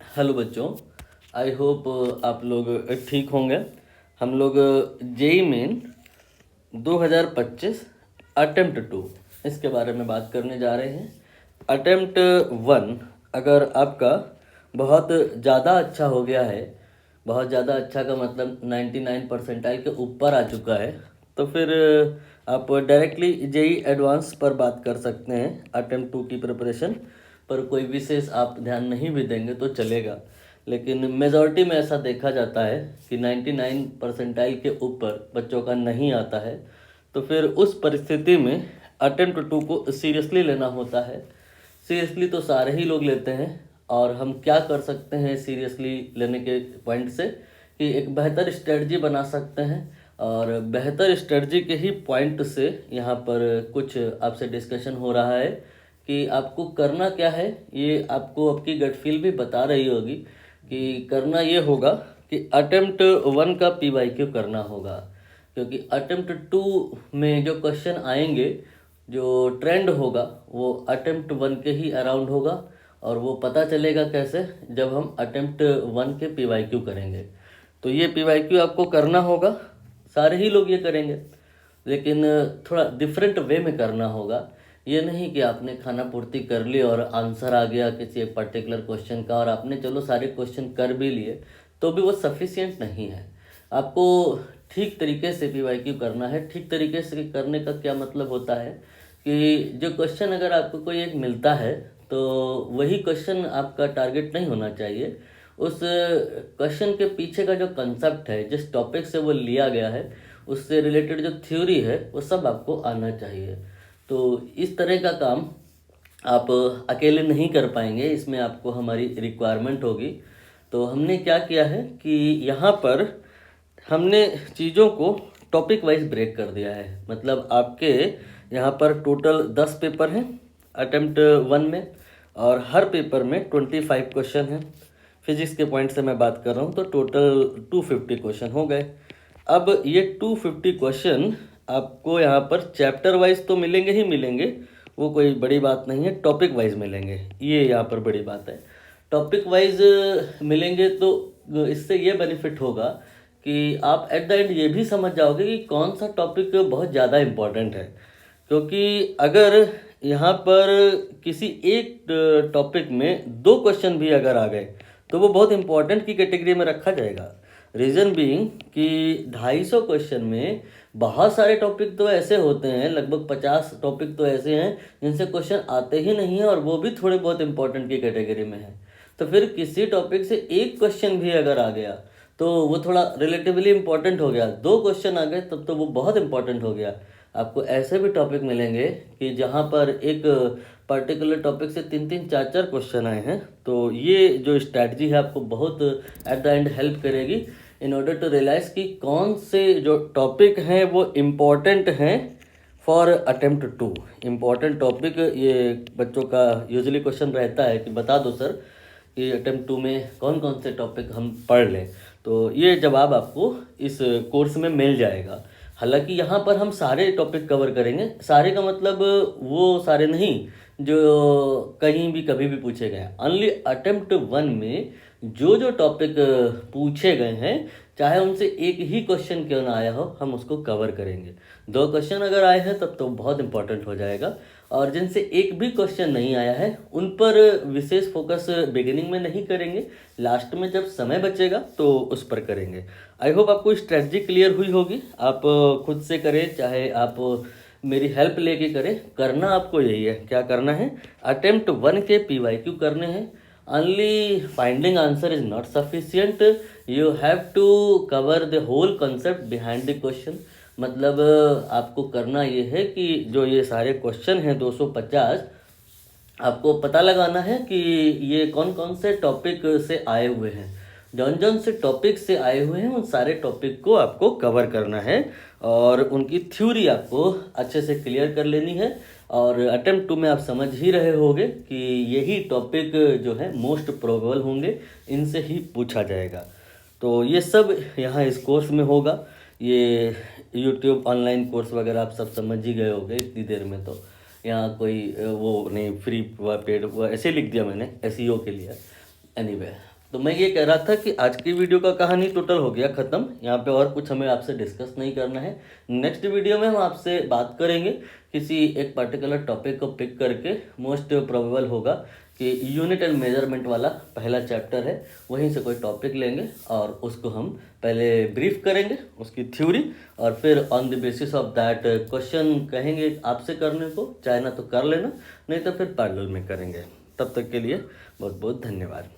Hello बच्चों। I hope आप लोग ठीक होंगे। हम लोग जेई मेन 2025 अटेम्प्ट 2 इसके बारे में बात करने जा रहे हैं। अटेम्प्ट 1 अगर आपका बहुत ज़्यादा अच्छा हो गया है, बहुत ज़्यादा अच्छा का मतलब 99 परसेंटाइल के ऊपर आ चुका है, तो फिर आप डायरेक्टली जेई एडवांस पर बात कर सकते हैं। अटेम्प्ट 2 की प्रिपरेशन पर कोई विशेष आप ध्यान नहीं भी देंगे तो चलेगा, लेकिन मेजॉरिटी में ऐसा देखा जाता है कि 99 परसेंटाइल के ऊपर बच्चों का नहीं आता है। तो फिर उस परिस्थिति में अटेम्प्ट 2 को सीरियसली लेना होता है। सीरियसली तो सारे ही लोग लेते हैं, और हम क्या कर सकते हैं सीरियसली लेने के पॉइंट से कि एक बेहतर स्ट्रेटजी बना सकते हैं। और बेहतर स्ट्रेटजी के ही पॉइंट से यहाँ पर कुछ आपसे डिस्कशन हो रहा है कि आपको करना क्या है। ये आपको आपकी गट फील भी बता रही होगी कि करना ये होगा कि अटेम्प्ट 1 का PYQ करना होगा, क्योंकि अटेम्प्ट 2 में जो क्वेश्चन आएंगे, जो ट्रेंड होगा वो अटेम्प्ट 1 के ही अराउंड होगा। और वो पता चलेगा कैसे, जब हम अटेम्प्ट 1 के PYQ करेंगे। तो ये PYQ आपको करना होगा, सारे ही लोग ये करेंगे, लेकिन थोड़ा डिफरेंट वे में करना होगा। ये नहीं कि आपने खाना पूर्ति कर ली और आंसर आ गया किसी एक पर्टिकुलर क्वेश्चन का और आपने चलो सारे क्वेश्चन कर भी लिए, तो भी वो सफिशिएंट नहीं है। आपको ठीक तरीके से PYQ करना है। ठीक तरीके से करने का क्या मतलब होता है कि जो क्वेश्चन अगर आपको कोई एक मिलता है तो वही क्वेश्चन आपका टारगेट नहीं होना चाहिए। उस क्वेश्चन के पीछे का जो कंसेप्ट है, जिस टॉपिक से वो लिया गया है, उससे रिलेटेड जो थ्योरी है वो सब आपको आना चाहिए। तो इस तरह का काम आप अकेले नहीं कर पाएंगे, इसमें आपको हमारी रिक्वायरमेंट होगी। तो हमने क्या किया है कि यहाँ पर हमने चीज़ों को टॉपिक वाइज ब्रेक कर दिया है। मतलब आपके यहाँ पर टोटल 10 पेपर हैं अटेम्प्ट 1 में, और हर पेपर में 25 क्वेश्चन हैं। फिजिक्स के पॉइंट से मैं बात कर रहा हूँ तो टोटल 250 क्वेश्चन हो गए। अब ये 250 क्वेश्चन आपको यहाँ पर चैप्टर वाइज तो मिलेंगे ही मिलेंगे, वो कोई बड़ी बात नहीं है। टॉपिक वाइज मिलेंगे, ये यहाँ पर बड़ी बात है। टॉपिक वाइज मिलेंगे तो इससे ये बेनिफिट होगा कि आप एट द एंड ये भी समझ जाओगे कि कौन सा टॉपिक बहुत ज़्यादा इम्पोर्टेंट है। क्योंकि अगर यहाँ पर किसी एक टॉपिक में 2 क्वेश्चन भी अगर आ गए तो वो बहुत इंपॉर्टेंट की कैटेगरी में रखा जाएगा। रीज़न बीइंग कि 250 क्वेश्चन में बहुत सारे टॉपिक तो ऐसे होते हैं, लगभग 50 टॉपिक तो ऐसे हैं जिनसे क्वेश्चन आते ही नहीं हैं, और वो भी थोड़े बहुत इंपॉर्टेंट की कैटेगरी में है। तो फिर किसी टॉपिक से एक क्वेश्चन भी अगर आ गया तो वो थोड़ा रिलेटिवली इंपॉर्टेंट हो गया। 2 क्वेश्चन आ गए तब तो वो बहुत इंपॉर्टेंट हो गया। आपको ऐसे भी टॉपिक मिलेंगे कि जहाँ पर एक पर्टिकुलर टॉपिक से 3-3 4-4 क्वेश्चन आए हैं। तो ये जो स्ट्रैटेजी है आपको बहुत एट द एंड हेल्प करेगी इन ऑर्डर टू रियलाइज कि कौन से जो टॉपिक हैं वो इम्पॉर्टेंट हैं फॉर अटेम्प्ट 2। इम्पॉर्टेंट टॉपिक ये बच्चों का यूजुअली क्वेश्चन रहता है कि बता दो सर कि अटेम्प्ट 2 में कौन कौन से टॉपिक हम पढ़ लें। तो ये जवाब आपको इस कोर्स में मिल जाएगा। हालांकि यहाँ पर हम सारे टॉपिक कवर करेंगे। सारे का मतलब वो सारे नहीं जो कहीं भी कभी भी पूछे गए हैं। ओनली अटेम्प्ट 1 में जो जो टॉपिक पूछे गए हैं, चाहे उनसे एक ही क्वेश्चन क्यों ना आया हो, हम उसको कवर करेंगे। 2 क्वेश्चन अगर आए हैं तब तो बहुत इंपॉर्टेंट हो जाएगा, और जिनसे एक भी क्वेश्चन नहीं आया है उन पर विशेष फोकस बिगिनिंग में नहीं करेंगे, लास्ट में जब समय बचेगा तो उस पर करेंगे। आई होप आपको स्ट्रेटजी क्लियर हुई होगी। आप खुद से करें चाहे आप मेरी हेल्प लेके करें, करना आपको यही है। क्या करना है, अटेम्प्ट 1 के PYQ करने हैं। Only finding answer is not sufficient, you have to cover the whole concept behind the question. मतलब आपको करना ये है कि जो ये सारे क्वेश्चन हैं 250, आपको पता लगाना है कि ये कौन कौन से टॉपिक से आए हुए हैं। जौन जौन से टॉपिक से आए हुए हैं उन सारे टॉपिक को आपको कवर करना है, और उनकी थ्योरी आपको अच्छे से क्लियर कर लेनी है। और अटेम्प्ट 2 में आप समझ ही रहे होंगे कि यही टॉपिक जो है मोस्ट प्रोबेबल होंगे, इनसे ही पूछा जाएगा। तो ये सब यहाँ इस कोर्स में होगा। ये यूट्यूब ऑनलाइन कोर्स वगैरह आप सब समझ ही गए होंगे इतनी देर में। तो यहाँ कोई वो नहीं, फ्री व पेड वो ऐसे लिख दिया मैंने SEO के लिए। एनीवे तो मैं ये कह रहा था कि आज की वीडियो का कहानी टोटल हो गया ख़त्म। यहाँ पे और कुछ हमें आपसे डिस्कस नहीं करना है। नेक्स्ट वीडियो में हम आपसे बात करेंगे किसी एक पर्टिकुलर टॉपिक को पिक करके। मोस्ट प्रोबेबल होगा कि यूनिट एंड मेजरमेंट वाला पहला चैप्टर है, वहीं से कोई टॉपिक लेंगे और उसको हम पहले ब्रीफ करेंगे उसकी थ्योरी, और फिर on the basis of that question कहेंगे आपसे करने को, चाहे ना तो कर लेना, नहीं तो फिर पैरेलल में करेंगे। तब तक के लिए बहुत बहुत धन्यवाद।